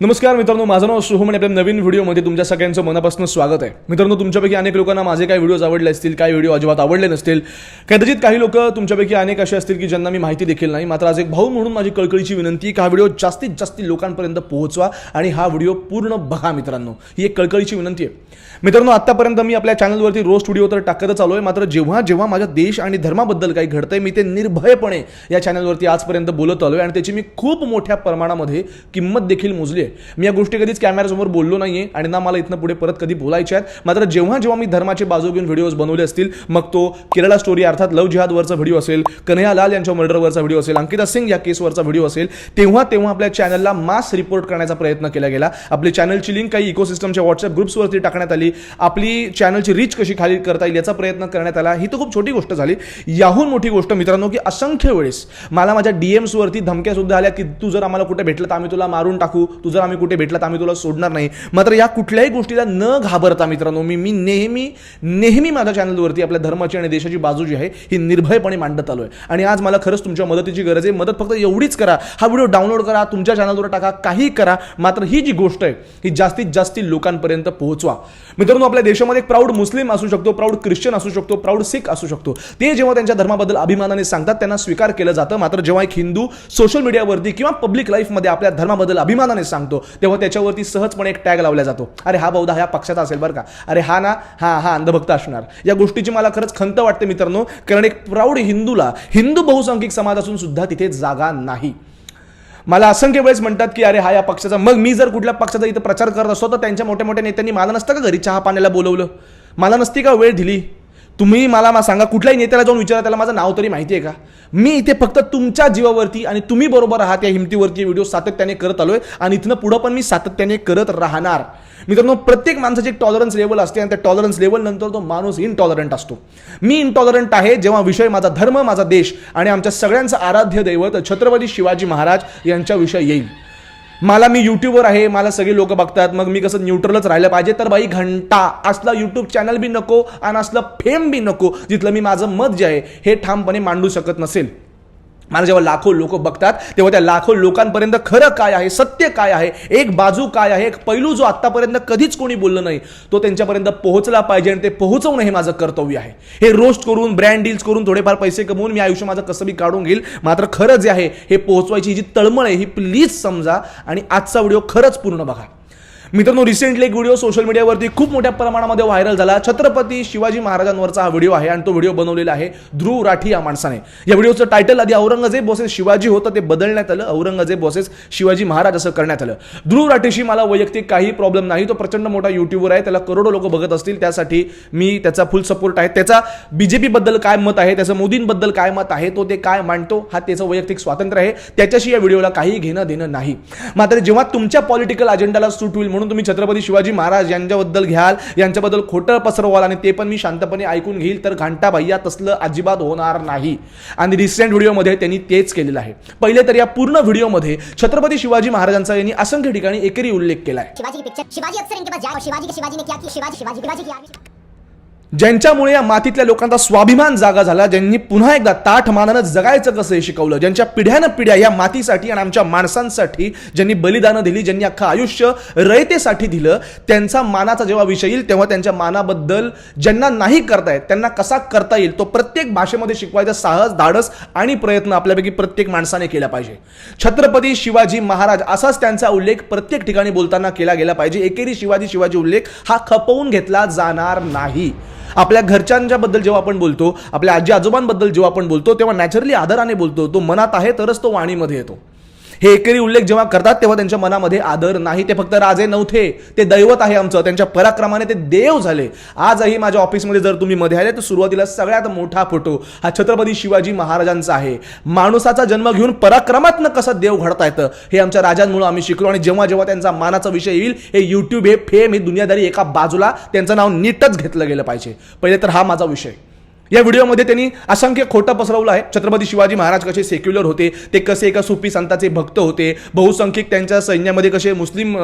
नमस्कार मित्रांनो, माझं नाव शुभम आणि आपल्या नवीन व्हिडिओमध्ये तुमच्या सगळ्यांचं मनापासून स्वागत आहे. मित्रांनो, तुमच्यापैकी अनेक लोकांना माझे काही व्हिडिओज आवडले असतील, काही व्हिडिओ अजिबात आवडले नसतील. कदाचित काही लोक तुमच्यापैकी अनेक असे असतील की ज्यांना मी माहिती देखील नाही. मात्र आज एक भाऊ म्हणून माझी कळकळीची विनंती की हा व्हिडिओ जास्तीत जास्त लोकांपर्यंत पोहोचवा आणि हा व्हिडिओ पूर्ण बघा. मित्रांनो, ही एक कळकळीची विनंती आहे. मित्रांनो, आतापर्यंत मी आपल्या चॅनलवरती रोस्ट व्हिडिओ तर टाकतच आलोय. मात्र जेव्हा जेव्हा माझ्या देश आणि धर्माबद्दल काही घडतंय मी ते निर्भयपणे या चॅनलवरती आजपर्यंत बोलत आलोय आणि त्याची मी खूप मोठ्या प्रमाणामध्ये किंमत देखील मोजली आहे. मी या गोष्टी कधीच कॅमेऱ्यासमोर बोललो नाहीये आणि ना मला इथनं पुढे परत कधी बोलायचे आहेत. मात्र जेव्हा जेव्हा मी धर्माची बाजू घेऊन व्हिडिओज बनवले असतील, मग तो केरळा स्टोरी अर्थात लव जिहादवरचा व्हिडिओ असेल, कन्हैया लाल यांच्या मर्डरवरचा व्हिडिओ असेल, अंकिता सिंग या केसवरचा व्हिडिओ असेल, तेव्हा तेव्हा आपल्या चॅनलला मास रिपोर्ट करण्याचा प्रयत्न केला गेला. आपली चॅनलची लिंक काही इकोसिस्टमच्या व्हॉट्सअप ग्रुप्सवरती टाकण्यात आली. आपली चॅनलची रीच कशी खाली करता येईल याचा प्रयत्न करण्यात आला. ही तर खूप छोटी गोष्ट झाली. याहून मोठी गोष्ट मित्रांनो की असंख्य वेळेस मला माझ्या DMs वरती धमक्या सुद्धा आल्या की तू जर आम्हाला कुठे भेटलं तर आम्ही तुला मारून टाकू, तू जर आम्ही कुठे भेटलं तर आम्ही तुला सोडणार नाही. मात्र या कुठल्याही गोष्टीला न घाबरता मित्रांनो मी नेहमी माझ्या चॅनलवरती आपल्या धर्माची आणि देशाची बाजू जी आहे ही निर्भयपणे मांडत आलोय. आणि आज मला खरंच तुमच्या मदतीची गरज आहे. मदत फक्त एवढीच करा, हा व्हिडिओ डाउनलोड करा, तुमच्या चॅनलवर टाका, काही करा. मात्र ही जी गोष्ट आहे ही जास्तीत जास्त लोकांपर्यंत पोहोचवा. मित्रांनो, आपल्या देशामध्ये एक प्राऊड मुस्लिम असू शकतो, प्राऊड ख्रिश्चन असू शकतो, प्राऊड सिख असू शकतो. ते जेव्हा त्यांच्या धर्माबद्दल अभिमानाने सांगतात त्यांना स्वीकार केलं जातं. मात्र जेव्हा एक हिंदू सोशल मीडियावरती किंवा पब्लिक लाईफमध्ये आपल्या धर्माबद्दल अभिमानाने सांगतो तेव्हा त्याच्यावरती सहजपणे एक टॅग लावला जातो. अरे हा बहुधा ह्या पक्षाचा असेल बरं का, अरे हा ना हा अंधभक्त असणार. या गोष्टीची मला खरंच खंत वाटते मित्रांनो, कारण एक प्राऊड हिंदूला हिंदू बहुसंख्यक समाज असून सुद्धा तिथे जागा नाही. मला असंख्य वेळेस म्हणतात की अरे हा या पक्षाचा, मग मी जर कुठल्या पक्षाचा इथं प्रचार करत असतो तर त्यांच्या मोठ्या मोठ्या नेत्यांनी मला नसतं का घरी चहा पाण्याला बोलवलं, मला नसती का वेळ दिली. तुम्ही मला सांगा, कुठल्याही नेत्याला जाऊन विचारा त्याला माझं नाव तरी माहिती आहे का. मी इथे फक्त तुमच्या जीवावरती आणि तुम्ही बरोबर आहात या हिमतीवरती व्हिडिओ सातत्याने करत आलोय आणि इथनं पुढं पण मी सातत्याने करत राहणार. मित्रांनो, प्रत्येक माणसाची एक टॉलरन्स लेवल असते आणि त्या टॉलरन्स लेवल नंतर तो माणूस इनटॉलरंट असतो. मी इनटॉलरंट आहे जेव्हा विषय माझा धर्म, माझा देश आणि आमच्या सगळ्यांचं आराध्य दैवत छत्रपती शिवाजी महाराज यांच्याविषयी येईल. मला मी यूट्यूबवर आहे, मला सगळे लोक बघतात, मग मी कसं न्यूट्रलच राहिलं पाहिजे. तर बाई घंटा असला यूट्यूब चॅनल बी नको आणि असलं फेम बी नको जिथलं मी माझं मत जे आहे हे ठामपणे मांडू शकत नसेल. मला जेव्हा लाखो लोक बघतात तेव्हा त्या लाखो लोकांपर्यंत खरं काय आहे, सत्य काय आहे, एक बाजू काय आहे, एक पैलू जो आतापर्यंत कधीच कोणी बोललं नाही तो त्यांच्यापर्यंत पोहोचला पाहिजे आणि ते पोहोचवणं हे माझं कर्तव्य आहे. हे रोस्ट करून, ब्रँड डील्स करून, थोडेफार पैसे कमवून मी आयुष्य माझं कसं बी काढून घेईल. मात्र खरं जे आहे हे पोहोचवायची जी तळमळ आहे ही प्लीज समजा आणि आजचा व्हिडिओ खरंच पूर्ण बघा. मित्रांनो, रिसेंटली एक व्हिडिओ सोशल मीडियावरती खूप मोठ्या प्रमाणामध्ये व्हायरल झाला. छत्रपती शिवाजी महाराजांवरचा हा व्हिडिओ आहे आणि तो व्हिडिओ बनवलेला आहे ध्रुव राठी या माणसाने. या व्हिडिओचं टायटल आधी औरंगजेब वर्सेस शिवाजी होतं, ते बदलण्यात आलं, औरंगजेब वर्सेस शिवाजी महाराज असं करण्यात आलं. ध्रुव राठीशी मला वैयक्तिक काही प्रॉब्लेम नाही. तो प्रचंड मोठा युट्यूबर आहे, त्याला करोडो लोक बघत असतील, त्यासाठी मी त्याचा फुल सपोर्ट आहे. त्याचा BJP बद्दल काय मत आहे, त्याचं मोदींबद्दल काय मत आहे, तो ते काय मांडतो हा त्याचं वैयक्तिक स्वातंत्र्य आहे. त्याच्याशी या व्हिडिओला काही घेणं देणं नाही. मात्र जेव्हा तुमच्या पॉलिटिकल अजेंडाला सूट होईल म्हणून तुम्ही छत्रपती शिवाजी महाराज यांच्याबद्दल घ्याल, यांच्याबद्दल खोटं पसरवाल आणि ते पण मी शांतपणे ऐकून घेईल, तर घंटा भैया तसलं अजिबात होणार नाही. आणि रिसेंट व्हिडिओमध्ये त्यांनी तेच केलेलं आहे. पहिले तर या पूर्ण व्हिडिओमध्ये छत्रपती शिवाजी महाराजांचा यांनी असंख्य ठिकाणी एकेरी उल्लेख केला आहे. शिवाजी की पिक्चर, शिवाजी अक्सर इनके पास जाए और शिवाजी ने क्या किया, शिवाजी की आर्मी ज्यांच्यामुळे या मातीतल्या लोकांचा स्वाभिमान जागा झाला, ज्यांनी पुन्हा एकदा ताठ मानानं जगायचं कसं हे शिकवलं, ज्यांच्या पिढ्यानं पिढ्या या मातीसाठी आणि आमच्या माणसांसाठी ज्यांनी बलिदानं दिली, ज्यांनी अख्खं आयुष्य रयतेसाठी दिलं, त्यांचा मानाचा जेव्हा विषय येईल तेव्हा त्यांच्या मानाबद्दल ज्यांना नाही करता येत त्यांना कसा करता येईल तो प्रत्येक भाषेमध्ये शिकवायचा साहस, धाडस आणि प्रयत्न आपल्यापैकी प्रत्येक माणसाने केला पाहिजे. छत्रपती शिवाजी महाराज असाच त्यांचा उल्लेख प्रत्येक ठिकाणी बोलताना केला गेला पाहिजे. एकेरी शिवाजी उल्लेख हा खपवून घेतला जाणार नाही. आपल्या घरच्यांच्याबद्दल जेव्हा आपण बोलतो, आपल्या आजी आजोबांबद्दल जेव्हा आपण बोलतो तेव्हा नॅचरली आदराने बोलतो. तो मनात आहे तरच तो वाणीमध्ये येतो. हे एकेरी उल्लेख जेव्हा करतात तेव्हा त्यांच्या मनामध्ये आदर नाही. ते फक्त राजे नव्हते, ते दैवत आहे आमचं. त्यांच्या पराक्रमाने ते देव झाले. आजही माझ्या ऑफिसमध्ये जर तुम्ही मध्ये आले तर सुरुवातीला सगळ्यात मोठा फोटो हा छत्रपती शिवाजी महाराजांचा आहे. माणुसाचा जन्म घेऊन पराक्रमातनं कसं देव घडता येतं हे आमच्या राजांमुळे आम्ही शिकलो. आणि जेव्हा जेव्हा त्यांचा मानाचा विषय येईल, हे यूट्यूब, हे फेम, हे दुनियादारी एका बाजूला, त्यांचं नाव नीटच घेतलं गेलं पाहिजे. पहिले तर हा माझा विषय. या व्हिडिओमध्ये त्यांनी असंख्य खोटं पसरवलं आहे. छत्रपती शिवाजी महाराज कसे सेक्युलर होते, ते कसे एका सुफी संतांचे भक्त होते, बहुसंख्यक त्यांच्या सैन्यामध्ये कसे मुस्लिम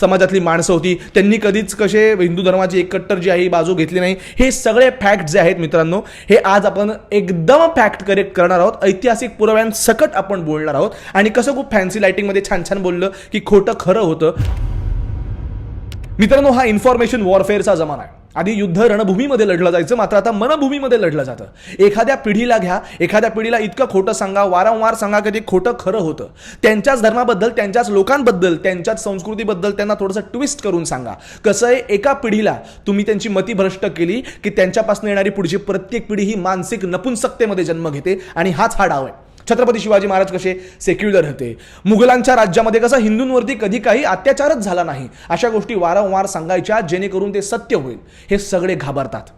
समाजातली माणसं होती, त्यांनी कधीच कसे हिंदू धर्माची एकट्टर जी आहे ही बाजू घेतली नाही. हे सगळे फॅक्ट जे आहेत मित्रांनो, हे आज आपण एकदम फॅक्ट करेक्ट करणार आहोत. ऐतिहासिक पुराव्यांसकट आपण बोलणार आहोत. आणि कसं खूप फॅन्सी लाइटिंगमध्ये छान छान बोललं की खोटं खरं होतं. मित्रांनो, हा इन्फॉर्मेशन वॉरफेअरचा जमाना आहे. आधी युद्ध रणभूमीमध्ये लढलं जायचं, मात्र आता मनभूमीमध्ये लढलं जातं. एखाद्या पिढीला घ्या, एखाद्या पिढीला इतकं खोटं सांगा, वारंवार सांगा की ते खोटं खरं होतं. त्यांच्याच धर्माबद्दल, त्यांच्याच लोकांबद्दल, त्यांच्याच संस्कृतीबद्दल त्यांना थोडंसं ट्विस्ट करून सांगा. कसं आहे, एका पिढीला तुम्ही त्यांची मती भ्रष्ट केली की त्यांच्यापासून येणारी पुढची प्रत्येक पिढी ही मानसिक नपुंसकतेमध्ये जन्म घेते. आणि हाच हा डाव आहे. छत्रपती शिवाजी महाराज कसे सेक्युलर होते, मुघलांच्या राज्यामध्ये कसा हिंदूंवरती कधी काही अत्याचारच झाला नाही, अशा गोष्टी वारंवार सांगायच्या जेणेकरून ते सत्य होईल. हे सगळे घाबरतात.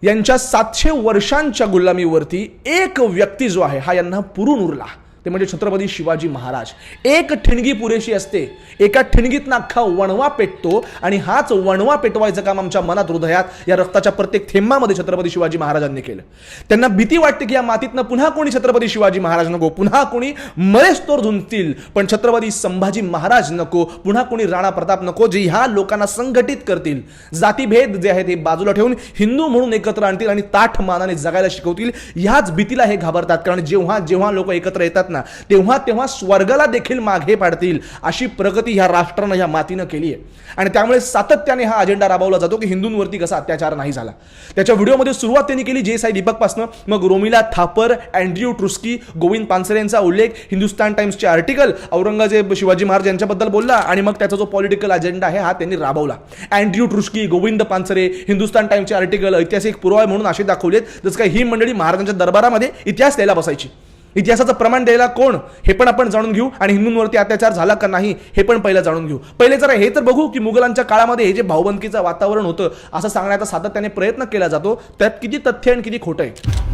यांच्या 700 वर्षांच्या गुलामीवरती एक व्यक्ती जो आहे हा यांना पुरून उरला, ते म्हणजे छत्रपती शिवाजी महाराज. एक ठिणगी पुरेशी असते, एका ठिणगीतनं अख्खा वणवा पेटतो. आणि हाच वणवा पेटवायचं काम आमच्या मनात, हृदयात, या रक्ताच्या प्रत्येक थेंबामध्ये छत्रपती शिवाजी महाराजांनी केलं. त्यांना भीती वाटते की या मातीतनं पुन्हा कोणी छत्रपती शिवाजी महाराज नको, पुन्हा कोणी मरेस्तोर झुंजतील, पण छत्रपती संभाजी महाराज नको, पुन्हा कोणी राणा प्रताप नको, जे ह्या लोकांना संघटित करतील, जातीभेद जे आहेत हे बाजूला ठेवून हिंदू म्हणून एकत्र आणतील आणि ताठ मानाने जगायला शिकवतील. ह्याच भीतीला हे घाबरतात. कारण जेव्हा जेव्हा लोक एकत्र येतात ना, तेव्हा तेव्हा स्वर्गाला देखील मागे पाडतील, अशी प्रगती ह्या राष्ट्रानं, ह्या मातीनं केली आहे. आणि त्यामुळे सातत्याने हा अजेंडा राबवला जातो की हिंदूंवरती कसा अत्याचार नाही झाला. त्याच्या व्हिडिओमध्ये सुरुवात त्यांनी केली जे दीपकपासनं, मग रोमिला थापर, अँड्र्यू ट्रुस्की, गोविंद पानसरे यांचा उल्लेख, हिंदुस्तान टाइम्सचे आर्टिकल, औरंगजेब शिवाजी महाराज यांच्याबद्दल बोलला. आणि मग त्याचा जो पॉलिटिकल अजेंडा आहे हा त्यांनी राबवला. अँड्र्यू ट्रुस्की, गोविंद पानसरे, हिंदुस्तान टाइम्सचे आर्टिकल ऐतिहासिक पुरावे म्हणून असे दाखवलेत जसं काही ही मंडळी महाराजांच्या दरबारामध्ये इतिहास द्यायला बसायची. इतिहासाचं प्रमाण द्यायला कोण, हे पण आपण जाणून घेऊ. आणि हिंदूंवरती अत्याचार झाला का नाही हे पण पहिलं जाणून घेऊ. पहिले जरा हे तर बघू की मुघलांच्या काळामध्ये हे जे भाऊबंदकीचं वातावरण होतं असं सांगण्याचा सातत्याने प्रयत्न केला जातो, त्यात किती तथ्य आणि किती खोटं आहे.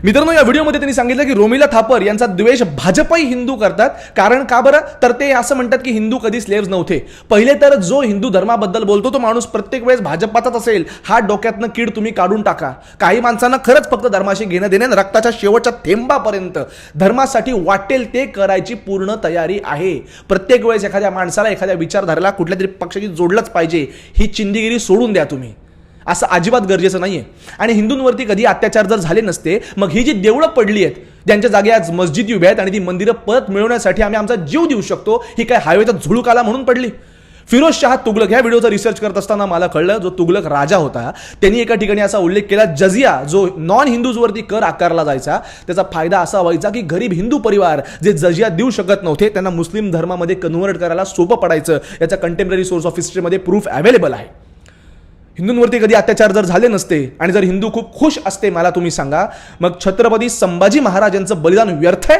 मित्रांनो, या व्हिडिओमध्ये त्यांनी सांगितलं की रोमिला थापर यांचा द्वेष भाजपही हिंदू करतात. कारण का बरं, तर ते असं म्हणतात की हिंदू कधी स्लेव्स नव्हते. पहिले तर जो हिंदू धर्माबद्दल बोलतो तो माणूस प्रत्येक वेळेस भाजपाचाच असेल, हा डोक्यातनं कीड तुम्ही काढून टाका. काही माणसांना खरंच फक्त धर्माशी घेणं देणं, रक्ताच्या शेवटच्या थेंबापर्यंत धर्मासाठी वाटेल ते करायची पूर्ण तयारी आहे. प्रत्येक वेळेस एखाद्या माणसाला, एखाद्या विचारधारेला कुठल्या तरी पक्षाची जोडलंच पाहिजे, ही चिंदीगिरी सोडून द्या तुम्ही. असं अजिबात गरजेचं नाहीये. आणि हिंदूंवरती कधी अत्याचार जर झाले नसते, मग ही जी देवळं पडली आहेत, ज्यांच्या जागी आज मस्जिद उभ्या आहेत आणि ती मंदिरं परत मिळवण्यासाठी आम्ही आमचा जीव देऊ शकतो, ही काय हायवेचा झुळूक आला म्हणून पडली? फिरोज शाह तुगलक ह्या व्हिडिओचा रिसर्च करत असताना मला कळलं, जो तुगलक राजा होता त्यांनी एका ठिकाणी असा उल्लेख केला, जजिया जो नॉन हिंदूजवरती कर आकारला जायचा, त्याचा फायदा असा व्हायचा की गरीब हिंदू परिवार जे जजिया देऊ शकत नव्हते त्यांना मुस्लिम धर्मामध्ये कन्व्हर्ट करायला सोपं पडायचं. याचा कंटेम्पररी सोर्स ऑफ हिस्ट्रीमध्ये प्रूफ अवेलेबल आहे. हिंदूंवरती कधी अत्याचार जर झाले नसते आणि जर हिंदू खूप खुश असते, मला तुम्ही सांगा, मग छत्रपती संभाजी महाराज यांचं बलिदान व्यर्थ आहे?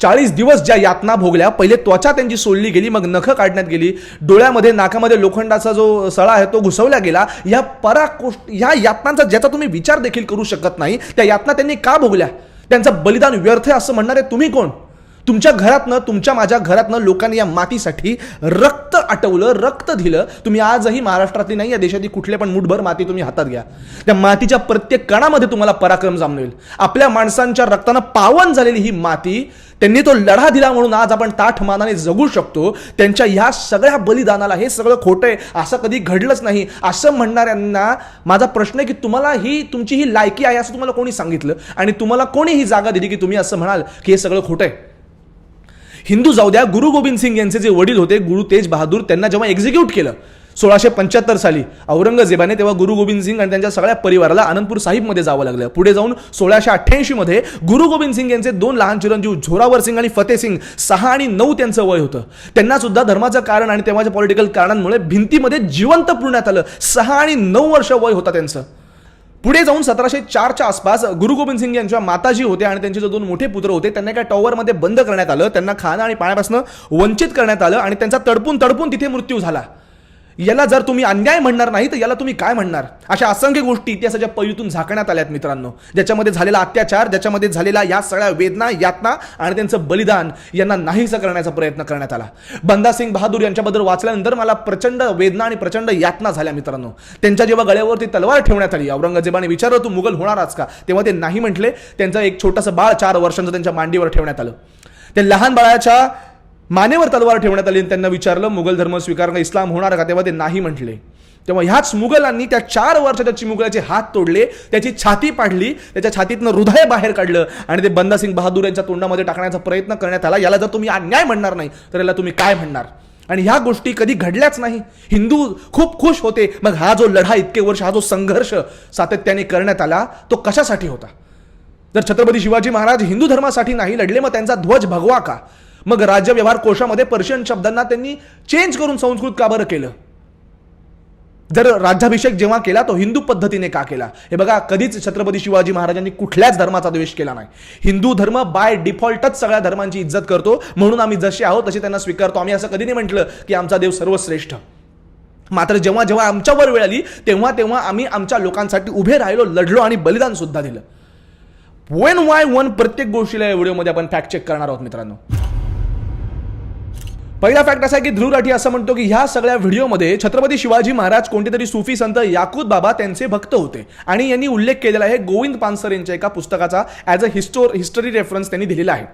40 दिवस ज्या यातना भोगल्या, पहिले त्वचा त्यांची सोडली गेली, मग नखं काढण्यात गेली, डोळ्यामध्ये नाकामध्ये लोखंडाचा जो सळा आहे तो घुसवला गेला, ह्या यातनांचा ज्याचा तुम्ही विचार देखील करू शकत नाही, त्या यातना त्यांनी का भोगल्या? त्यांचं बलिदान व्यर्थ आहे असं म्हणणारे तुम्ही कोण? तुमच्या घरातनं, तुमच्या माझ्या घरातनं लोकांनी या मातीसाठी रक्त आटवलं, रक्त दिलं. तुम्ही आजही महाराष्ट्रातली नाही, या देशातली कुठले पण मुठभर माती तुम्ही हातात घ्या, त्या मातीच्या प्रत्येक कणामध्ये तुम्हाला पराक्रम जाणवेल. आपल्या माणसांच्या रक्तानं पावन झालेली ही माती, त्यांनी तो लढा दिला म्हणून आज आपण ताठ मानाने जगू शकतो. त्यांच्या ह्या सगळ्या बलिदानाला हे सगळं खोटं आहे, असं कधी घडलंच नाही असं म्हणणाऱ्यांना माझा प्रश्न आहे की तुम्हाला तुमची ही लायकी आहे असं तुम्हाला कोणी सांगितलं? आणि तुम्हाला कोणी ही जागा दिली की तुम्ही असं म्हणाल की हे सगळं खोटं आहे? हिंदू जाऊ द्या, गुरु गोविंद सिंग यांचे जे वडील होते गुरु तेज बहादूर, त्यांना जेव्हा एक्झिक्यूट केलं 1675 साली औरंगजेबाने, तेव्हा गुरु गोविंद सिंग आणि त्यांच्या सगळ्या परिवाराला आनंदपूर साहिबमध्ये जावं लागलं. पुढे जाऊन 1688 मध्ये गुरु गोविंद सिंग यांचे 2 लहान चिरंजीव झोरावर सिंग आणि फतेह सिंग, 6 आणि 9 त्यांचं वय होतं. त्यांना सुद्धा धर्माचं कारण आणि तेव्हाच्या पॉलिटिकल कारणांमुळे भिंतीमध्ये जिवंत पुरण्यात आलं. 6 आणि 9 वर्ष वय होतं त्यांचं. पुढे जाऊन 1704च्या आसपास गुरु गोविंद सिंग यांच्या माताजी होत्या आणि त्यांचे जे 2 मोठे पुत्र होते त्यांना एका टॉवरमध्ये बंद करण्यात आलं. त्यांना खाणं आणि पाण्यापासून वंचित करण्यात आलं आणि त्यांचा तडपून तिथे मृत्यू झाला. याला जर तुम्ही अन्याय म्हणणार नाही तर याला तुम्ही काय म्हणणार? अशा असंख्य गोष्टी इतिहासाच्या पैलूतून झाकण्यात आल्यात मित्रांनो, ज्याच्यामध्ये झालेला अत्याचार, ज्याच्यामध्ये झालेला या सगळ्या वेदना, यातना आणि त्यांचं बलिदान यांना नाहीसं करण्याचा प्रयत्न करण्यात आला. बंदा सिंग बहादूर यांच्याबद्दल वाचल्यानंतर मला प्रचंड वेदना आणि प्रचंड यातना झाल्या मित्रांनो. त्यांच्या जेव्हा गळ्यावरती तलवार ठेवण्यात आली, औरंगजेबाने विचारलं तू मुघल होणारच का, तेव्हा ते नाही म्हटले. त्यांचं एक छोटंसं बाळ 4 वर्षांचं त्यांच्या मांडीवर ठेवण्यात आलं. ते लहान बाळाच्या मानेवर तलवार ठेवण्यात आली आणि त्यांना विचारलं मुघल धर्म स्वीकारणं इस्लाम होणार का, तेव्हा ते नाही म्हटले. तेव्हा ह्याच मुघलांनी त्या 4 वर्षाच्या चिमुकल्याचे हात तोडले, त्याची छाती पाडली, त्याच्या छातीतनं हृदय बाहेर काढलं आणि ते बंदा सिंग बहादूर यांच्या तोंडामध्ये टाकण्याचा प्रयत्न करण्यात आला. याला जर तुम्ही अन्याय म्हणणार नाही तर याला तुम्ही काय म्हणणार? आणि ह्या गोष्टी कधी घडल्याच नाही. हिंदू खूप खुश होते. मग हा जो लढा इतके वर्ष, हा जो संघर्ष सातत्याने करण्यात आला, तो कशासाठी होता? जर छत्रपती शिवाजी महाराज हिंदू धर्मासाठी नाही लढले, मग त्यांचा ध्वज भगवा का? मग राज्य व्यवहार कोशामध्ये पर्शियन शब्दांना त्यांनी चेंज करून संस्कृत का बरं केलं? जर राज्याभिषेक जेव्हा केला तो हिंदू पद्धतीने का केला? हे बघा, कधीच छत्रपती शिवाजी महाराजांनी कुठल्याच धर्माचा द्वेष केला नाही. हिंदू धर्म बाय डिफॉल्टच सगळ्या धर्मांची इज्जत करतो, म्हणून आम्ही जसे आहोत तसे त्यांना स्वीकारतो. आम्ही असं कधी नाही म्हटलं की आमचा देव सर्वश्रेष्ठ. मात्र जेव्हा जेव्हा आमच्यावर वेळ आली तेव्हा तेव्हा आम्ही आमच्या लोकांसाठी उभे राहिलो, लढलो आणि बलिदान सुद्धा दिलं. वन वाय वन प्रत्येक गोष्टीला या व्हिडिओमध्ये आपण फॅक्ट चेक करणार आहोत मित्रांनो. पहिला फॅक्ट असा आहे की ध्रुव राठी असं म्हणतो की ह्या सगळ्या व्हिडिओमध्ये छत्रपती शिवाजी महाराज कोणतेतरी सुफी संत याकूत बाबा त्यांचे भक्त होते आणि यांनी उल्लेख केलेला आहे गोविंद पानसर यांच्या एका पुस्तकाचा ॲज अ हिस्टरी रेफरन्स त्यांनी दिलेला आहे.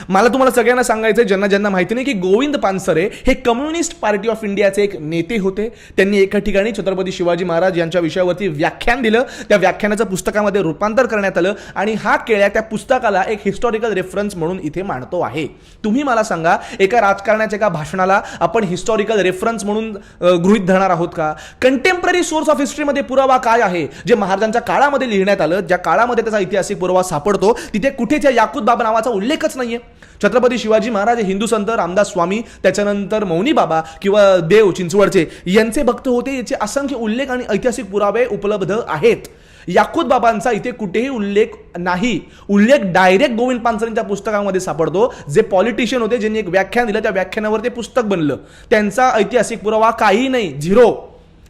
मला तुम्हाला सगळ्यांना सांगायचं, ज्यांना ज्यांना माहिती नाही, की गोविंद पानसरे हे कम्युनिस्ट पार्टी ऑफ इंडियाचे एक नेते होते. त्यांनी एका ठिकाणी छत्रपती शिवाजी महाराज यांच्या विषयावरती व्याख्यान दिलं. त्या व्याख्यानाचं पुस्तकामध्ये रूपांतर करण्यात आलं आणि हा केळ्या त्या पुस्तकाला एक हिस्टॉरिकल रेफरन्स म्हणून इथे मांडतो आहे. तुम्ही मला सांगा, एका राजकारण्याच्या एका भाषणाला आपण हिस्टॉरिकल रेफरन्स म्हणून गृहीत धरणार आहोत का? कंटेम्पररी सोर्स ऑफ हिस्ट्रीमध्ये पुरावा काय आहे? जे महाराजांच्या काळामध्ये लिहिण्यात आलं, ज्या काळामध्ये त्याचा ऐतिहासिक पुरावा सापडतो, तिथे कुठेच या याकूत बाबा नावाचा उल्लेखच नाहीये. छत्रपती शिवाजी महाराज हे हिंदू संत रामदास स्वामी, त्याच्यानंतर मौनी बाबा किंवा देव चिंचवडचे यांचे भक्त होते. याचे असंख्य उल्लेख आणि ऐतिहासिक पुरावे उपलब्ध आहेत. याकूत बाबांचा इथे कुठेही उल्लेख नाही. उल्लेख डायरेक्ट गोविंद पानसरेंच्या पुस्तकामध्ये सापडतो. जे पॉलिटिशियन होते, ज्यांनी एक व्याख्यान दिलं, त्या व्याख्यानावर ते पुस्तक बनलं. त्यांचा ऐतिहासिक पुरावा काही नाही, झिरो.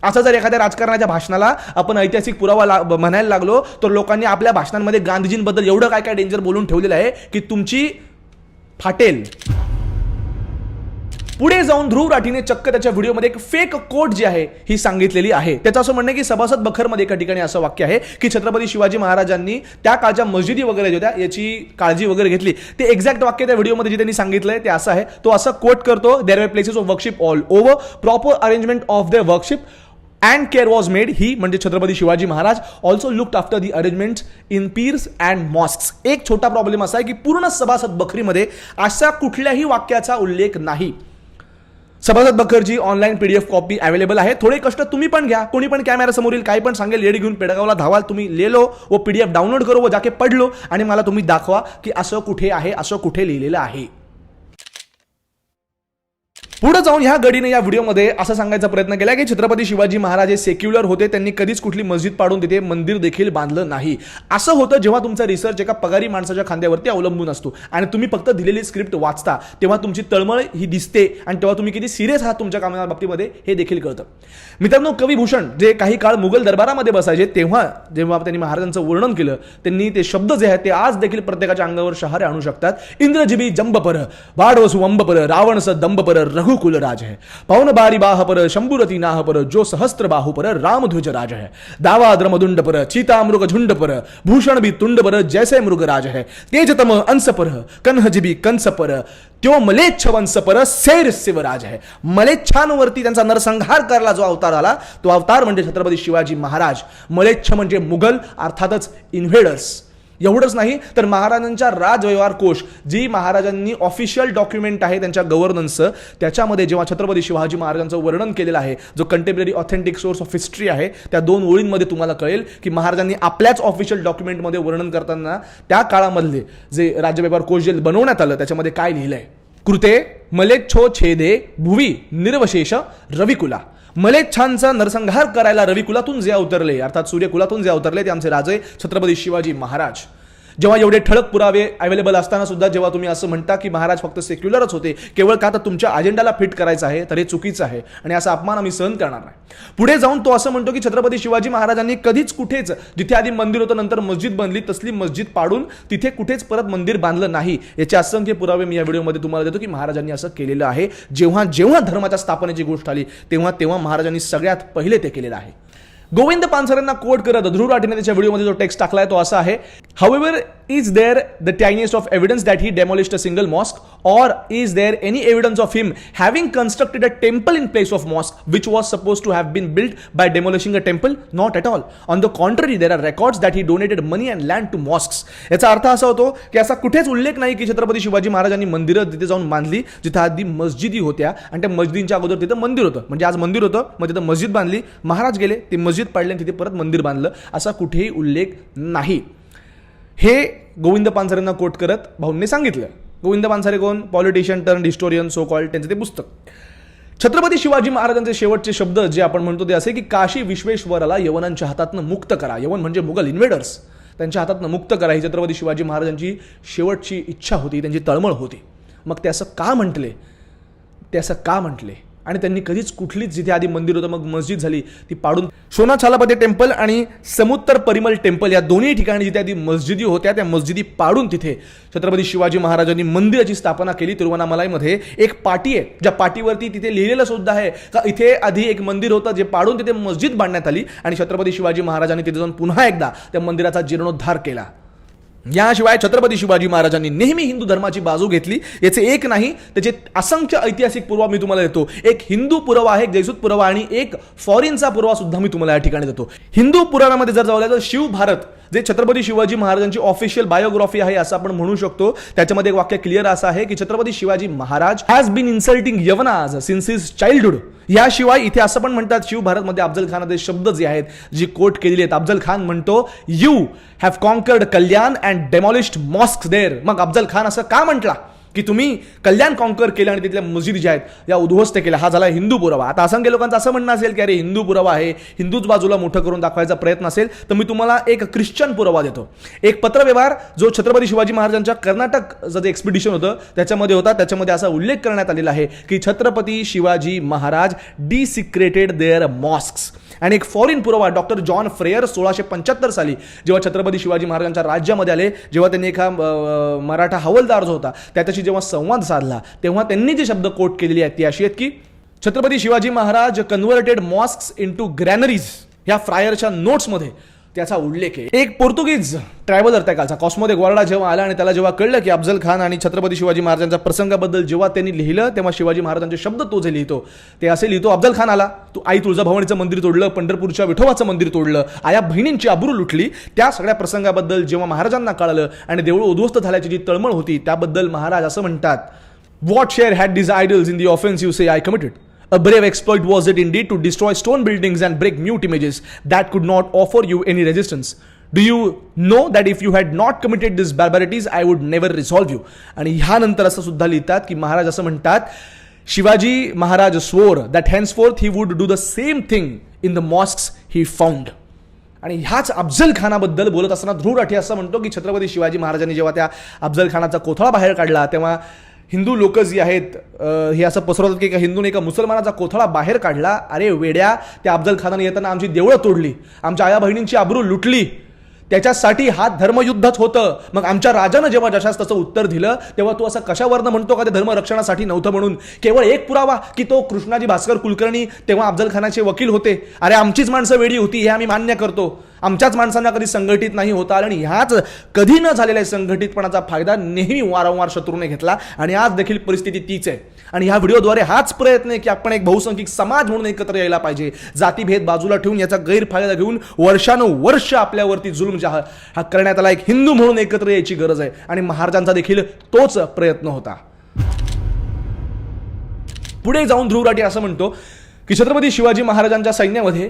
असं जर एखाद्या राजकारणाच्या भाषणाला आपण ऐतिहासिक पुरावा म्हणायला लागलो तर लोकांनी आपल्या भाषणांमध्ये गांधीजींबद्दल एवढं काय काय डेंजर बोलून ठेवलेलं आहे की तुमची फाटेल. पुढे जाऊन ध्रुव राठीने चक्क त्याच्या व्हिडिओमध्ये एक फेक कोट जी आहे ही सांगितलेली आहे. त्याचं असं म्हणणं की सभासद बखरमध्ये एका ठिकाणी असं वाक्य आहे की छत्रपती शिवाजी महाराजांनी त्या काळच्या मस्जिदी वगैरे होत्या याची काळजी वगैरे घेतली. ते एक्झॅक्ट वाक्य त्या व्हिडिओमध्ये जे त्यांनी सांगितलंय ते असं आहे. तो असं कोट करतो, there were places of worship all over, proper arrangement of the worship and care was made. He म्हणजे Chhatrapati Shivaji Maharaj also looked after the arrangement in पीर्स अँड मॉस्क्स. एक छोटा प्रॉब्लेम असा आहे की पूर्ण सभासद बखरीमध्ये अशा कुठल्याही वाक्याचा उल्लेख नाही. सभासद बखरची ऑनलाईन PDF कॉपी अवेलेबल आहे. थोडे कष्ट तुम्ही पण घ्या. कोणी पण कॅमेरा समोर येईल, काही पण सांगेल, लेडी घेऊन पेडगावला धावाल, तुम्ही ले लो व PDF डाउनलोड करो व जाके पढ़ लो आणि मला तुम्ही दाखवा की असं कुठे आहे, असं कुठे लिहिलेलं आहे. पुढे जाऊन ह्या गडीने या व्हिडिओमध्ये असं सांगायचा प्रयत्न केला की छत्रपती शिवाजी महाराज हे सेक्युलर होते, त्यांनी कधीच कुठली मस्जिद पाडून तिथे मंदिर देखील बांधलं नाही. असं होतं जेव्हा तुमचा रिसर्च एका पगारी माणसाच्या खांद्यावरती अवलंबून असतो आणि तुम्ही फक्त दिलेली स्क्रिप्ट वाचता, तेव्हा तुमची तळमळ ही दिसते आणि तेव्हा तुम्ही किती सिरियस आहात तुमच्या कामाच्या बाबतीमध्ये हे देखील कळतं. मित्रांनो, कवी भूषण जे काही काळ मुघल दरबारामध्ये बसायचे तेव्हा जेव्हा त्यांनी महाराजांचं वर्णन केलं, त्यांनी ते शब्द जे आहेत ते आज देखील प्रत्येकाच्या अंगावर शहारे आणू शकतात. इंद्रजिबी जंबपर, वाढवसु अंबपर, रावणस दंबपर, रघुकुल राज है, पवन बारी बाह पर, शंभुरती नाह पर, जो सहस्त्र बाहु पर, रामध्वज राज है, दावाद्र मदुंड पर, चीता मृग झुंड पर, भूषण भी तुंड पर, जैसे मृग राज है, तेजतम अंश पर, कन्हजिबी कंस पर, त्यो मलेच्छ वंश पर, सैर शिवराज है. मलेच्छांवरती त्यांचा नरसंहार करायला जो अवतार आला तो अवतार म्हणजे छत्रपती शिवाजी महाराज. मलेच्छ म्हणजे मुघल, अर्थातच इन्व्हेडर्स. एवढंच नाही तर महाराजांच्या राजव्यवहार कोश, जी महाराजांनी ऑफिशियल डॉक्युमेंट आहे त्यांच्या गव्हर्नन्सचं, त्याच्यामध्ये जेव्हा छत्रपती शिवाजी महाराजांचं वर्णन केलेलं आहे, जो contemporary authentic source of history आहे, त्या 2 ओळींमध्ये तुम्हाला कळेल की महाराजांनी आपल्याच ऑफिशियल डॉक्युमेंटमध्ये वर्णन करताना त्या काळामधले जे राज्यव्यवहार कोश जे बनवण्यात आलं त्याच्यामध्ये काय लिहिलंय. कृते मलेच्छो छेदे भुवी निर्वशेष रविकुला. मलेच्छांचा नरसंहार करायला रविकुलातून जे अवतरले, अर्थात सूर्यकुलातून जे अवतरले, ते आमचे राजे छत्रपती शिवाजी महाराज. जेव्हा एवढे ठळक पुरावे अवेलेबल असताना सुद्धा जेव्हा तुम्ही असं म्हणता की महाराज फक्त सेक्युलरच होते केवळ का तर तुमच्या अजेंडाला फिट करायचं आहे, तर हे चुकीचं आहे आणि असा अपमान आम्ही सहन करणार नाही. पुढे जाऊन तो असं म्हणतो की छत्रपती शिवाजी महाराजांनी कधीच कुठेच जिथे आधी मंदिर होतं नंतर मस्जिद बनली तसली मस्जिद पाडून तिथे कुठेच परत मंदिर बांधलं नाही. याचे असंख्य पुरावे मी या व्हिडिओमध्ये तुम्हाला देतो की महाराजांनी असं केलेलं आहे. जेव्हा जेव्हा धर्माच्या स्थापनेची गोष्ट आली तेव्हा तेव्हा महाराजांनी सगळ्यात पहिले ते केलेलं आहे. गोविंद पानसरेंना कोट करत ध्रुव राठीने त्याच्या व्हिडिओमध्ये जो टेक्स्ट टाकलाय तो असा आहे, however is there the tiniest of evidence that he demolished a single mosque or is there any evidence of him having constructed a temple in place of mosque which was suppose to have been built by demolishing a temple? Not at all. On the contrary there are records that he donated money and land to mosques. याचा अर्थ असा होतो की असा कुठेच उल्लेख नाही की छत्रपती शिवाजी महाराजांनी मंदिरं तिथे जाऊन बांधली जिथे आधी मस्जिदी होत्या आणि त्या मस्जिदींच्या अगोदर तिथं मंदिर होतं. म्हणजे आज मंदिर होतं मग तिथं मस्जिद बांधली, महाराज गेले, ते मस्जिद पाडले आणि तिथे परत मंदिर बांधलं, असा कुठेही उल्लेख नाही. हे गोविंद पानसरेंना कोट करत भाऊंनी सांगितलं. गोविंद पानसरे कोण? Politician turn historian so called, त्यांचं ते पुस्तक. छत्रपती शिवाजी महाराजांचे शेवटचे शब्द जे आपण म्हणतो ते असे की काशी विश्वेश्वराला यवनांच्या हातातनं मुक्त करा. यवन म्हणजे मुघल इन्व्हेडर्स, त्यांच्या हातातनं मुक्त करा ही छत्रपती शिवाजी महाराजांची शेवटची इच्छा होती, त्यांची तळमळ होती. मग ते असं का म्हटले? आणि त्यांनी कधीच कुठलीच जिथे आधी मंदिर होतं मग मस्जिद झाली ती पाडून सोना छालापते टेम्पल आणि समुत्तर परिमल टेम्पल या दोन्ही ठिकाणी जिथे आधी मस्जिदी होत्या त्या मस्जिदी पाडून तिथे छत्रपती शिवाजी महाराजांनी मंदिराची स्थापना केली. तिरुवनामलाईमध्ये एक पाटी आहे ज्या पाटीवरती तिथे लिहिलेलं सुद्धा आहे का इथे आधी एक मंदिर होतं जे पाडून तिथे मस्जिद बांधण्यात आली आणि छत्रपती शिवाजी महाराजांनी तिथे जाऊन पुन्हा एकदा त्या मंदिराचा जीर्णोद्धार केला. याशिवाय छत्रपती शिवाजी महाराजांनी नेहमी हिंदू धर्माची बाजू घेतली. याचे एक नाही त्याचे असंख्य ऐतिहासिक पुरावा मी तुम्हाला देतो. एक हिंदू पुरावा आहे, जयसूत पुरावा, आणि एक फॉरेनचा पुरावा सुद्धा मी तुम्हाला या ठिकाणी देतो. हिंदू पुराणामध्ये जर जाऊया तर शिवभारत जे छत्रपती शिवाजी महाराजांची ऑफिशियल बायोग्राफी आहे असं आपण म्हणू शकतो. त्याच्यामध्ये एक वाक्य क्लिअर असं आहे की Chhatrapati Shivaji Maharaj has been insulting यवनाज सिन्स हिज चाइल्डहुड. याशिवाय इथे असं पण म्हणतात शिवभारतमध्ये अफजल खानाचे शब्द जे आहेत जी कोट केलेली आहेत. अफजल खान म्हणतो you have conquered Kalyan and demolished mosque there. मग अफजल खान असं का म्हटला की तुम्ही कल्याण कॉन्कर केलं आणि तिथल्या मस्जिदी ज्या आहेत या उद्ध्वस्त केल्या? हा झाला हिंदू पुरावा. आता असंख्य लोकांचं असं म्हणणं असेल की अरे हिंदू पुरावा आहे, हिंदूच बाजूला मोठं करून दाखवायचा प्रयत्न असेल तर मी तुम्हाला एक ख्रिश्चन पुरावा देतो. एक पत्रव्यवहार जो छत्रपती शिवाजी महाराजांच्या कर्नाटकचं जे एक्सपिडिशन होतं त्याच्यामध्ये होता. त्याच्यामध्ये असा उल्लेख करण्यात आलेला आहे की छत्रपती शिवाजी महाराज डिसिक्रेटेड देअर मॉस्क्स. आणि एक फॉरेन पुरावा डॉक्टर जॉन फ्रेयर 1675 साली जेव्हा छत्रपती शिवाजी महाराजांच्या राज्यामध्ये आले, जेव्हा त्यांनी एका मराठा हवालदार जो होता त्याच्याशी जेव्हा संवाद साधला तेव्हा त्यांनी जे शब्द कोट केलेली आहेत ती अशी आहेत की Chhatrapati Shivaji Maharaj converted mosques into granaries. या फ्रायरच्या नोट्समध्ये त्याचा उल्लेख आहे. एक पोर्तुगीज ट्रॅव्हलर त्या कालचा कॉस्मो दे ग्वार्डा जेव्हा आला आणि त्याला जेव्हा कळलं की अफजल खान आणि छत्रपती शिवाजी महाराजांच्या प्रसंगाबद्दल जेव्हा त्यांनी लिहिलं तेव्हा शिवाजी महाराजांचे शब्द तो जे लिहितो ते असे लिहितो, अफजल खान आला, तू आई तुळजाभवानीचं मंदिर तोडलं, पंढरपूरच्या विठोबाचं मंदिर तोडलं, आया बहिणींची आबरू लुटली. त्या सगळ्या प्रसंगाबद्दल जेव्हा महाराजांना कळलं आणि देऊळ उद्ध्वस्त झाल्याची जी तळमळ होती त्याबद्दल महाराज असं म्हणतात, what share had this idols in the offence you say I committed? A brave exploit was it indeed to destroy stone buildings and break mute images that could not offer you any resistance. Do you know that if you had not committed these barbarities, I would never resolve you? आणि ह्यानंतर असं सुद्धा लिहितात की महाराज असं म्हणतात, Shivaji Maharaj swore that henceforth he would do the same thing in the mosques he found. आणि ह्याच अफजल खानाबद्दल बोलत असताना ध्रुव राठी असं म्हणतो की छत्रपती शिवाजी महाराजांनी जेव्हा त्या अफजल खानाचा कोथळा बाहेर काढला तेव्हा हिंदू लोक जी आहेत हे असं पसरवतात की एका हिंदूने एका मुसलमानाचा कोथळा बाहेर काढला. अरे वेड्या, त्या अफजल खानाने येताना आमची देवळं तोडली, आमच्या आया बहिणींची आबरू लुटली, त्याच्यासाठी हा धर्मयुद्धच होतं. मग आमच्या राजानं जेव्हा जशास तसं उत्तर दिलं तेव्हा तू असं कशावरनं म्हणतो का ते धर्मरक्षणासाठी नव्हतं म्हणून? केवळ एक पुरावा की तो कृष्णाजी भास्कर कुलकर्णी तेव्हा अफजल खानाचे वकील होते. अरे आमचीच माणसं वेडी होती हे आम्ही मान्य करतो. आमच्याच माणसांना कधी संघटित नाही होता आणि ह्याच कधी न झालेल्या संघटितपणाचा फायदा नेहमी वारंवार शत्रूने घेतला आणि आज देखील परिस्थिती तीच आहे. आणि ह्या व्हिडिओद्वारे हाच प्रयत्न आहे की आपण एक बहुसंख्यिक समाज म्हणून एकत्र यायला पाहिजे. जातीभेद बाजूला ठेवून याचा गैरफायदा घेऊन वर्षानुवर्ष आपल्यावरती जुलूम हा करण्यात आला. एक हिंदू म्हणून एकत्र यायची गरज आहे आणि महाराजांचा देखील तोच प्रयत्न होता. पुढे जाऊन ध्रुव राठी असं म्हणतो की छत्रपती शिवाजी महाराजांच्या सैन्यामध्ये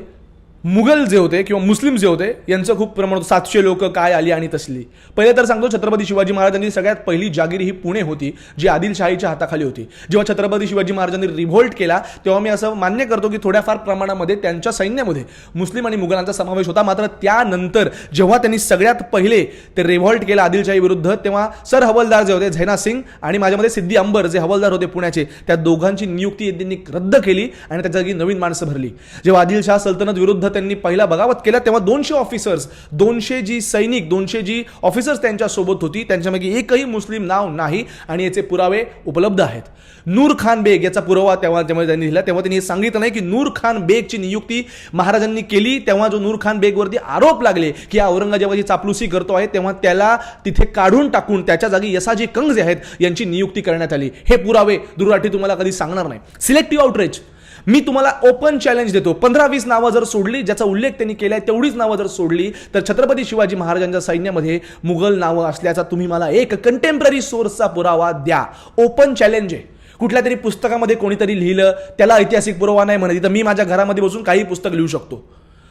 मुघल जे होते किंवा मुस्लिम जे होते यांचं खूप प्रमाण होतं. 700 लोक काय आली आणि तसली. पहिले तर सांगतो, छत्रपती शिवाजी महाराजांची सगळ्यात पहिली जागीर ही पुणे होती, जी आदिलशाहीच्या हाताखाली होती. जेव्हा छत्रपती शिवाजी महाराजांनी रिव्होल्ट केला तेव्हा मी असं मान्य करतो की थोड्याफार प्रमाणामध्ये त्यांच्या सैन्यामध्ये मुस्लिम आणि मुघलांचा समावेश होता. मात्र त्यानंतर जेव्हा त्यांनी सगळ्यात पहिले ते रिव्होल्ट केला आदिलशाही विरुद्ध, तेव्हा सर हवलदार जे होते झैना सिंग आणि माझ्यामध्ये सिद्दी अंबर जे हवलदार होते पुण्याचे, त्या दोघांची नियुक्ती त्यांनी रद्द केली आणि त्या जागी नवीन माणसं भरली. जेव्हा आदिलशाह सल्तनत विरुद्ध त्यांनी पहिला बगावत केला तेव्हा 200 ऑफिसर्स, 200 जी सैनिक, 200 जी ऑफिसर्स त्यांच्या सोबत होती, त्यांच्यापैकी एकही मुस्लिम नाव नाही आणि याचे पुरावे उपलब्ध आहेत. नूर खान बेग याचा पुरावा तेव्हा त्यांनी दिला. तेव्हा त्यांनी सांगितलं नाही की नूर खान बेगची नियुक्ती महाराजांनी केली. तेव्हा जो नूर खान बेगवरती आरोप लागले की हा औरंगजेबाची चापलुसी करतो आहे, तेव्हा त्याला तिथे काढून टाकून त्याच्या जागी यसाजी कंग जे आहेत यांची नियुक्ती करण्यात आली. हे पुरावे दुराठी तुम्हाला कधी सांगणार नाही. सिलेक्टिव्ह आउटरीच, मी तुम्हाला ओपन चॅलेंज देतो. 15-20 नावं जर सोडली, ज्याचा उल्लेख त्यांनी केलाय तेवढीच नावं जर सोडली, तर छत्रपती शिवाजी महाराजांच्या सैन्यामध्ये मुघल नावं असल्याचा तुम्ही मला एक कंटेम्पररी सोर्सचा पुरावा द्या. ओपन चॅलेंज आहे. कुठल्या तरी पुस्तकामध्ये कोणीतरी लिहिलं त्याला ऐतिहासिक पुरावा नाही म्हणत, तर मी माझ्या घरामध्ये बसून काही पुस्तक लिहू शकतो.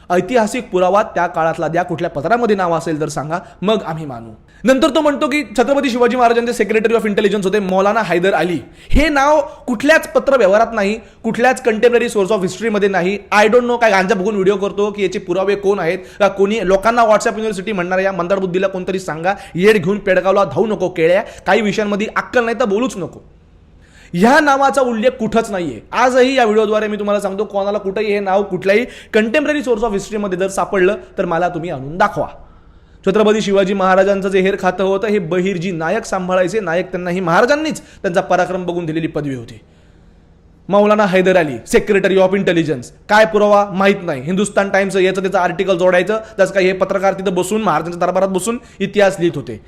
ऐतिहासिक पुरावा त्या काळातला द्या. कुठल्या पत्रामध्ये नाव असेल तर सांगा, मग आम्ही मानू. नंतर तो म्हणतो की छत्रपती शिवाजी महाराजांचे सेक्रेटरी ऑफ इंटेलिजन्स होते मौलाना हैदर अली. हे नाव कुठल्याच पत्र व्यवहारात नाही, कुठल्याच कंटेम्पररी सोर्स ऑफ हिस्ट्रीमध्ये नाही. आय डोंट नो, काय गांजा बघून व्हिडिओ करतो की याचे पुरावे कोण आहेत का कोणी. लोकांना व्हॉट्सअप युनिव्हर्सिटी म्हणणाऱ्या या मंदार बुद्धीला कोणतरी सांगा. येड घेऊन पेडगावला धावू नको केळ्या. काही विषयांमध्ये अक्कल नाही तर बोलूच नको. ह्या नावाचा उल्लेख कुठंच नाहीये. आजही या व्हिडिओद्वारे मी तुम्हाला सांगतो, कोणाला कुठेही हे नाव कुठल्याही कंटेम्पररी सोर्स ऑफ हिस्ट्रीमध्ये जर सापडलं तर मला तुम्ही आणून दाखवा. छत्रपती शिवाजी महाराजांचं जे हेर खातं होतं हे बहिर्जी नायक सांभाळायचे. नायक त्यांना ही महाराजांनीच त्यांचा पराक्रम बघून दिलेली पदवी होती. Maulana Haidar Ali, secretary of intelligence. काय पुरावा माहित नाही. हिंदुस्तान टाइम्स याचं त्याचं आर्टिकल जोडायचं, जसं काही हे पत्रकार तिथं बसून महाराजांच्या दरबारात बसून इतिहास लिहित होते.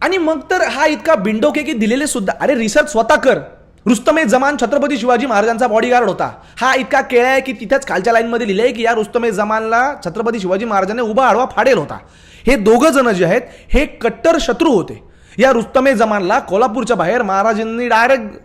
आणि मग तर हा इतका बिंडोके की दिलेले सुद्धा, अरे रिसर्च स्वतः कर. रुस्तमे जमान छत्रपती शिवाजी महाराजांचा बॉडीगार्ड होता. हा इतका केळा आहे की तिथेच खालच्या लाईनमध्ये लिहिलंय की या रुस्तमे जमानला छत्रपती शिवाजी महाराजांनी उभा आडवा फाडेल होता. हे दोघं जण जे आहेत हे कट्टर शत्रू होते. या रुस्तमे जमानला कोल्हापूरच्या बाहेर महाराजांनी डायरेक्ट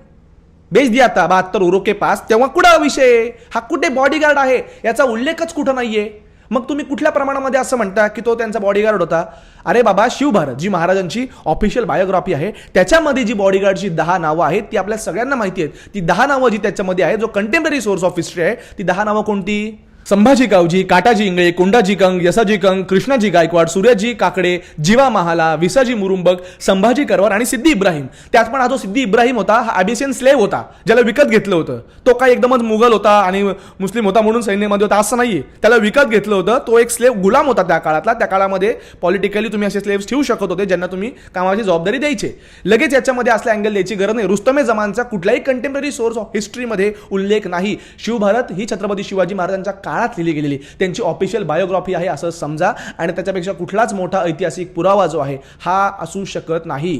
बेच दिया था 72 उरो के पास. तेव्हा कुठं विषय, हा कुठे बॉडीगार्ड आहे याचा उल्लेखच कुठं नाहीये. मग तुम्ही कुठल्या प्रमाणामध्ये असं म्हणता की तो त्यांचा बॉडीगार्ड होता. अरे बाबा, शिवभारत जी महाराजांची ऑफिशियल बायोग्राफी आहे त्याच्यामध्ये जी बॉडीगार्डची 10 नावं आहेत ती आपल्या सगळ्यांना माहिती आहेत. ती 10 नावं जी त्याच्यामध्ये आहे, जो कंटेम्पररी सोर्स ऑफ हिस्ट्री आहे, ती 10 नावं कोणती? संभाजी गावजी, काटाजी इंगळे, कोंडाजी कंग, यसाजी कंग, कृष्णाजी गायकवाड, सूर्याजी काकडे, जीवा महाला, विसाजी मुरुंबक, संभाजी करवर आणि सिद्धी इब्राहिम. त्यात पण हा जो सिद्धी इब्राहिम होता हा अबिसियन स्लेव्ह होता, ज्याला विकत घेतलं होतं. तो काय एकदमच मुघल होता आणि मुस्लिम होता म्हणून सैन्यामध्ये होता असं नाहीये. त्याला विकत घेतलं होतं. तो एक स्लेव्ह गुलाम होता त्या काळातला. त्या काळामध्ये पॉलिटिकली तुम्ही असे स्लेव्ह ठेवू शकत होते ज्यांना तुम्ही कामाची जबाबदारी द्यायचे. लगेच याच्यामध्ये असल्या अँगल द्यायची गरज नाही. रुस्तमे जमानचा कुठल्याही कंटेम्पररी सोर्स ऑफ हिस्ट्रीमध्ये उल्लेख नाही. शिवभारत ही छत्रपती शिवाजी महाराजांच्या काळात लिहिली गेलेली त्यांची ऑफिशियल बायोग्राफी आहे असं समजा. आणि त्याच्यापेक्षा कुठलाच मोठा ऐतिहासिक पुरावा जो आहे हा असू शकत नाही.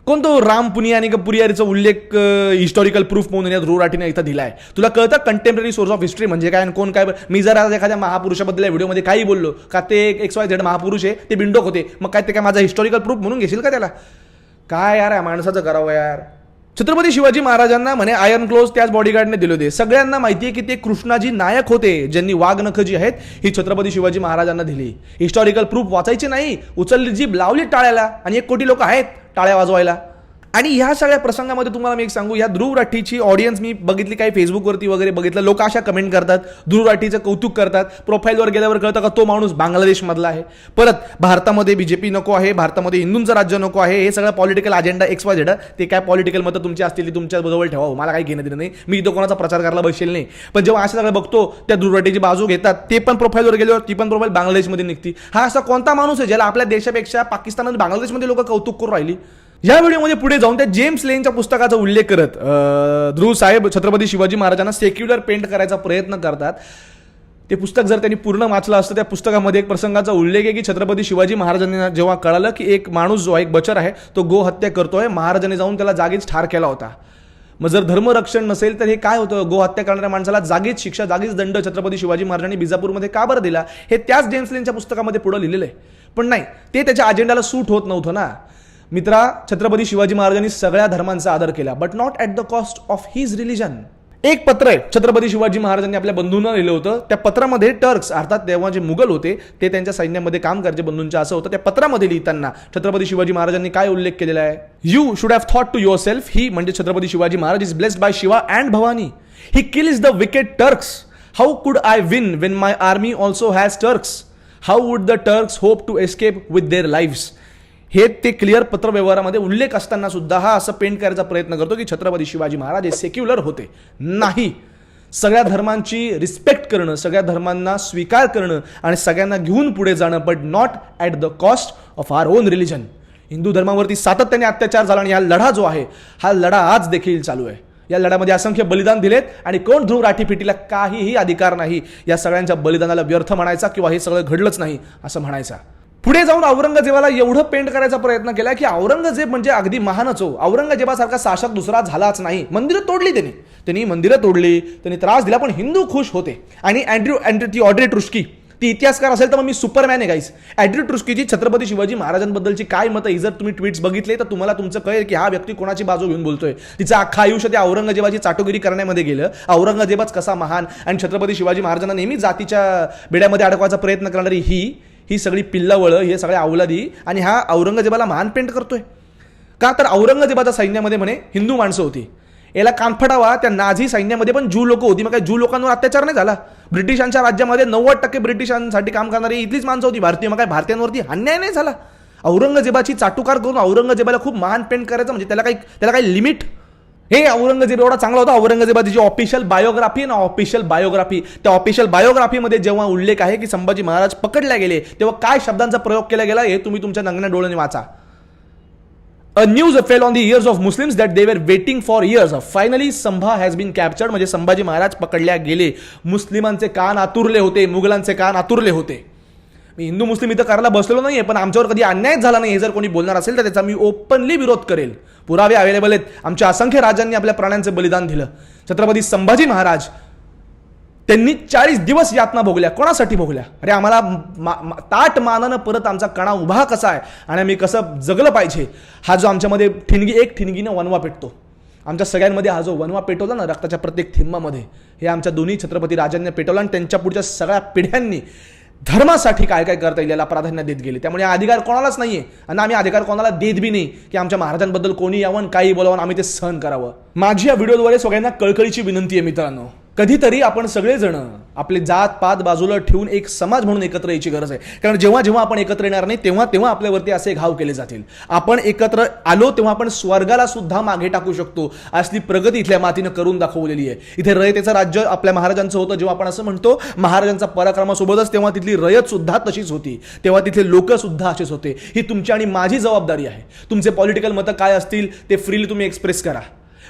कोणतो राम पुनिया आणि पुरियारीचा उल्लेख हिस्टॉरिकल प्रूफ म्हणून या ध्रुवराठीने इथं दिलाय. तुला कळतं कंटेम्पररी सोर्स ऑफ हिस्ट्री म्हणजे काय आणि कोण काय? मी जर आज एखाद्या महापुरुषाबद्दल व्हिडिओमध्ये काही बोललो का ते XYZ महापुरुष आहे, ते बिंडोक होते, मग काय ते काय माझा हिस्टॉरिकल प्रूफ म्हणून घेशील का त्याला? काय यार, माणसाचं करावं यार. छत्रपती शिवाजी महाराजांना म्हणे आयर्न क्लोज त्याच बॉडीगार्डने दिले होते. सगळ्यांना माहिती आहे की ते कृष्णाजी नायक होते ज्यांनी वाघनख जी आहेत ही छत्रपती शिवाजी महाराजांना दिली. हिस्टॉरिकल प्रूफ वाचायचे नाही, उचलली जीभ लावली टाळ्याला आणि 1 कोटी लोक आहेत टाळ्या वाजवायला. आणि ह्या सगळ्या प्रसंगामध्ये तुम्हाला मी एक सांगू, या ध्रुव राठीची ऑडियन्स मी बघितली, काही फेसबुकवरती वगैरे बघितलं, लोक अशा कमेंट करतात, ध्रुव राठीचं कौतुक करतात. प्रोफाईलवर गेल्यावर कळतं का तो माणूस बांगलादेशमधला आहे. परत भारतामध्ये बीजेपी नको आहे, भारतामध्ये हिंदूंचं राज्य नको आहे, हे सगळं पॉलिटिकल अजेंडा XYZ. ते काय पॉलिटिकल मतं तुमची असतील ती तुमच्या जवळ ठेवा, मला काही घेणं देणं नाही. मी इथं कोणाचा प्रचार करायला बसेल नाही. पण जेव्हा असं सगळं बघतो त्या ध्रुव राठीची बाजू घेतात, ते पण प्रोफाईलवर गेल्यावर ती पण प्रोफाईल बांगलादेशमध्ये निघते. हा असा कोणता माणूस आहे ज्याला आपल्या देशापेक्षा पाकिस्तान आणि बांगलादेशमध्ये लोक कौतुक करून राहिली? या व्हिडिओमध्ये पुढे जाऊन त्या जेम्स लेनच्या पुस्तकाचा उल्लेख करत ध्रुव साहेब छत्रपती शिवाजी महाराजांना सेक्युलर पेंट करायचा प्रयत्न करतात. ते पुस्तक जर त्यांनी पूर्ण वाचलं असतं, त्या पुस्तकामध्ये एक प्रसंगाचा उल्लेख आहे की छत्रपती शिवाजी महाराजांना जेव्हा कळालं की एक माणूस जो आहे, एक बचर आहे, तो गोहत्या करतोय, महाराजांनी जाऊन त्याला जागीच ठार केला होता. मग जर धर्मरक्षण नसेल तर हे काय होतं? गोहत्या करणाऱ्या माणसाला जागीच शिक्षा, जागीच दंड छत्रपती शिवाजी महाराजांनी बिजापूरमध्ये का बरं दिला? हे त्याच जेम्स लेनच्या पुस्तकामध्ये पुढे लिहिलेलं आहे. पण नाही, ते त्याच्या अजेंडाला सूट होत नव्हतं ना. मित्रा, छत्रपती शिवाजी महाराजांनी सगळ्या धर्मांचा आदर केला, but not at the cost of his religion. एक पत्र आहे छत्रपती शिवाजी महाराजांनी आपल्या बंधूंना लिहिलं होतं. त्या पत्रामध्ये टर्क्स अर्थात तेव्हा जे मुघल होते ते त्यांच्या सैन्यामध्ये काम करायचे बंधूंच्या असं होतं. त्या पत्रामध्ये लिहिताना छत्रपती शिवाजी महाराजांनी काय उल्लेख केलेला आहे? You should have thought to yourself, he म्हणजे Chhatrapati Shivaji Maharaj is blessed by Shiva and Bhavani. He kills the wicked Turks. How could I win when my army also has Turks? How would the Turks hope to escape with their lives? हे ते clear पत्र व्यवहारामध्ये उल्लेख असताना सुद्धा हा असं पेंट करायचा प्रयत्न करतो की छत्रपती शिवाजी महाराज हे सेक्युलर होते. नाही, सगळ्या धर्मांची रिस्पेक्ट करणं, सगळ्या धर्मांना स्वीकार करणं आणि सगळ्यांना घेऊन पुढे जाणं, but not at the cost of our own religion. Hindu धर्मावरती सातत्याने अत्याचार झाला आणि हा लढा जो आहे हा लढा आज देखील चालू आहे. या लढ्यामध्ये असंख्य बलिदान दिलेत आणि कोण ध्रुव राठीफिटीला काहीही अधिकार नाही या सगळ्यांच्या बलिदानाला व्यर्थ म्हणायचा किंवा हे सगळं घडलंच नाही असं म्हणायचा. पुढे जाऊन औरंगजेबाला एवढं पेंट करायचा प्रयत्न केला की औरंगजेब म्हणजे अगदी महानच हो, औरंगजेबासारखा शासक दुसरा झालाच नाही. मंदिरं तोडली त्यांनी मंदिरं तोडली, त्यांनी त्रास दिला, पण हिंदू खुश होते. आणि ती ऑड्रे ट्रुस्की, ती इतिहासकार असेल तर मग मी सुपरमॅन आहे गाईस. ऑड्रे ट्रुस्कीची छत्रपती शिवाजी महाराजांबद्दलची काय मतं ही जर तुम्ही ट्विट्स बघितले तर तुम्हाला तुमचं कळेल की हा व्यक्ती कोणाची बाजू घेऊन बोलतोय. तिचं अख्खं आयुष्य त्या औरंगजेबाची चाटोगिरी करण्यामध्ये गेलं. औरंगजेबाच कसा महान आणि छत्रपती शिवाजी महाराजांना नेहमी जातीच्या बेड्यामध्ये अडकवायचा प्रयत्न करणारी ही सगळी पिल्लावळं, हे सगळे अवलादी, आणि हा औरंगजेबाला महान पेंट करतोय. का तर औरंगजेबाच्या सैन्यामध्ये म्हणे हिंदू माणसं होती. याला कानफटावा, त्या नाझी सैन्यामध्ये पण जू लोक होती. मग काय जू लोकांवर अत्याचार नाही झाला? ब्रिटिशांच्या राज्यामध्ये 90% ब्रिटिशांसाठी काम करणारी इथलीच माणसं होती भारतीय. मग काय भारतीयांवरती अन्याय नाही झाला? औरंगजेबाची चाटुकार करून औरंगजेबाला खूप महान पेंट करायचं म्हणजे त्याला काही लिमिट? हे औरंगजेब एवढा चांगला होता. औरंगजेबाची जी ऑफिशियल बायोग्राफी आहे ना, ऑफिशियल बायोग्राफी, त्या ऑफिशियल बायोग्राफीमध्ये जेव्हा उल्लेख आहे की संभाजी महाराज पकडले गेले तेव्हा काय शब्दांचा प्रयोग केला गेला हे तुम्ही तुमच्या नंगण्या डोळ्यांनी वाचा. A news fell on the ears of Muslims that they were waiting for years. Finally, Sambha has been captured. म्हणजे संभाजी महाराज पकडल्या गेले. मुस्लिमांचे कान आतुरले होते, मुघलांचे कान आतुरले होते. मी हिंदू मुस्लिम इथं करायला बसलेलो नाहीये, पण आमच्यावर कधी अन्याय झाला नाही हे जर कोणी बोलणार असेल तर त्याचा मी ओपनली विरोध करेल. पुरावे अवेलेबल आहेत. आमच्या असंख्य राजांनी आपल्या प्राणांचे बलिदान दिलं. छत्रपती संभाजी महाराज त्यांनी 40 दिवस यातना भोगल्या. कोणासाठी भोगल्या? अरे आम्हाला ताट मानानं परत आमचा कणा उभा कसा आहे आणि आम्ही कसं जगलं पाहिजे, हा जो आमच्यामध्ये एक ठिणगीनं वनवा पेटतो. आमच्या सगळ्यांमध्ये हा जो वनवा पेटवला ना रक्ताच्या प्रत्येक थेंबामध्ये, हे आमच्या दोन्ही छत्रपती राजांनी पेटवला आणि त्यांच्या पुढच्या सगळ्या पिढ्यांनी धर्मासाठी काय काय करता येईल याला प्राधान्य देत गेले. त्यामुळे अधिकार कोणालाच नाहीये आणि आम्ही अधिकार कोणाला देत बी नाही की आमच्या महाराजांबद्दल कोणी यावं काही बोलावं आम्ही ते सहन करावं. माझी या व्हिडिओद्वारे सगळ्यांना कळकळीची विनंती आहे मित्रांनो, कधीतरी आपण सगळेजण आपले जात पात बाजूला ठेवून एक समाज म्हणून एकत्र यायची गरज आहे. कारण जेव्हा जेव्हा आपण एकत्र येणार नाही तेव्हा आपल्यावरती असे घाव केले जातील. आपण एकत्र आलो तेव्हा आपण स्वर्गाला सुद्धा मागे टाकू शकतो. असली प्रगती इथल्या मातीनं करून दाखवलेली आहे. इथे रयतेचं राज्य आपल्या महाराजांचं होतं. जेव्हा आपण असं म्हणतो महाराजांचा पराक्रमासोबतच, तेव्हा तिथली रयत सुद्धा तशीच होती. तेव्हा तिथले लोक सुद्धा असेच होते. ही तुमची आणि माझी जबाबदारी आहे. तुमचे पॉलिटिकल मतं काय असतील ते फ्रीली तुम्ही एक्सप्रेस करा.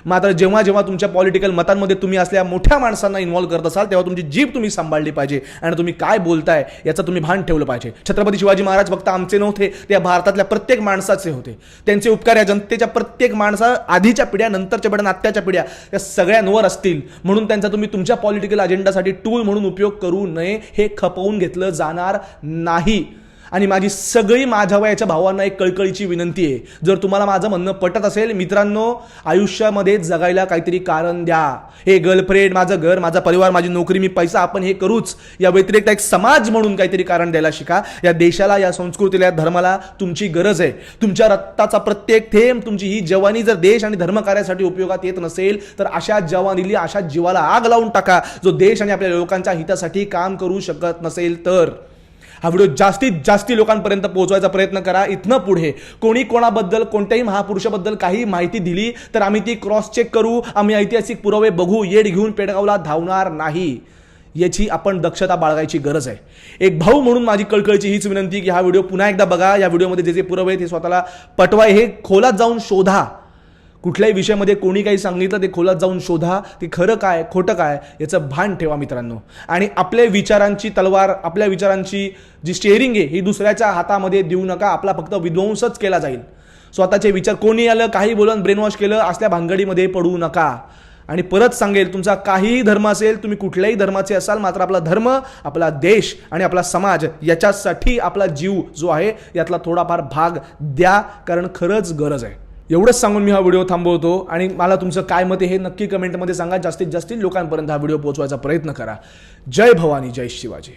मात्र जेव्हा जेव्हा तुमच्या पॉलिटिकल मतांमध्ये तुम्ही असल्या मोठ्या माणसांना इन्व्हॉल्व करत असाल तेव्हा तुमची जीभ तुम्ही सांभाळली पाहिजे आणि तुम्ही काय बोलताय याचं तुम्ही भान ठेवलं पाहिजे. छत्रपती शिवाजी महाराज फक्त आमचे नव्हते, ते भारतातल्या प्रत्येक माणसाचे होते. त्यांचे उपकार या जनतेच्या प्रत्येक माणसा, आधीच्या पिढ्या, नंतरच्या पिढ्या, आत्ताच्या पिढ्या, या सगळ्यांवर असतील. म्हणून त्यांचा तुम्ही तुमच्या पॉलिटिकल अजेंडासाठी टूल म्हणून उपयोग करू नये, हे खपवून घेतलं जाणार नाही. आणि माझी सगळी माझ्या वयाच्या भावांना एक कळकळीची विनंती आहे, जर तुम्हाला माझं म्हणणं पटत असेल मित्रांनो, आयुष्यामध्ये जगायला काहीतरी कारण द्या. हे गर्लफ्रेंड, माझं घर, माझा परिवार, माझी नोकरी, मी पैसा, आपण हे करूच. या व्यतिरिक्त एक समाज म्हणून काहीतरी कारण द्यायला शिका. या देशाला, या संस्कृतीला, या धर्माला तुमची गरज आहे. तुमच्या रक्ताचा प्रत्येक थेंब, तुमची ही जवानी जर देश आणि धर्म कार्यासाठी उपयोगात येत नसेल तर अशा जवानीला, अशा जीवाला आग लावून टाका जो देश आणि आपल्या लोकांच्या हितासाठी काम करू शकत नसेल तर. हा व्हिडिओ जास्तीत जास्त लोकांपर्यंत पोहोचवायचा प्रयत्न करा. इथनं पुढे कोणी कोणाबद्दल, कोणत्याही महापुरुषाबद्दल काही माहिती दिली तर आम्ही ती क्रॉस चेक करू, आम्ही ऐतिहासिक पुरावे बघू. येड घेऊन पेडगावला धावणार नाही, याची आपण दक्षता बाळगायची गरज आहे. एक भाऊ म्हणून माझी कळकळीची हीच विनंती की हा व्हिडिओ पुन्हा एकदा बघा. या व्हिडिओमध्ये जे जे पुरावे आहेत ते स्वतःला पटवाय, हे खोलात जाऊन शोधा. कुठल्याही विषयामध्ये कोणी काही सांगितलं ते खोलात जाऊन शोधा. ते खरं काय खोटं काय याचं भान ठेवा मित्रांनो. आणि आपल्या विचारांची तलवार, आपल्या विचारांची जी स्टेअरिंग आहे ही दुसऱ्याच्या हातामध्ये देऊ नका. आपला फक्त विध्वंसच केला जाईल. स्वतःचे विचार, कोणी आलं काही बोलून ब्रेन वॉश केलं असल्या भानगडीमध्ये पडू नका. आणि परत सांगेल, तुमचा काहीही धर्म असेल, तुम्ही कुठल्याही धर्माचे असाल, मात्र आपला धर्म, आपला देश आणि आपला समाज याच्यासाठी आपला जीव जो आहे यातला थोडाफार भाग द्या, कारण खरंच गरज आहे. एवढंच सांगून मी हा व्हिडिओ थांबवतो आणि मला तुमचं काय मत आहे हे नक्की कमेंटमध्ये सांगा. जास्तीत जास्त लोकांपर्यंत हा व्हिडिओ पोहोचवायचा प्रयत्न करा. जय भवानी, जय शिवाजी.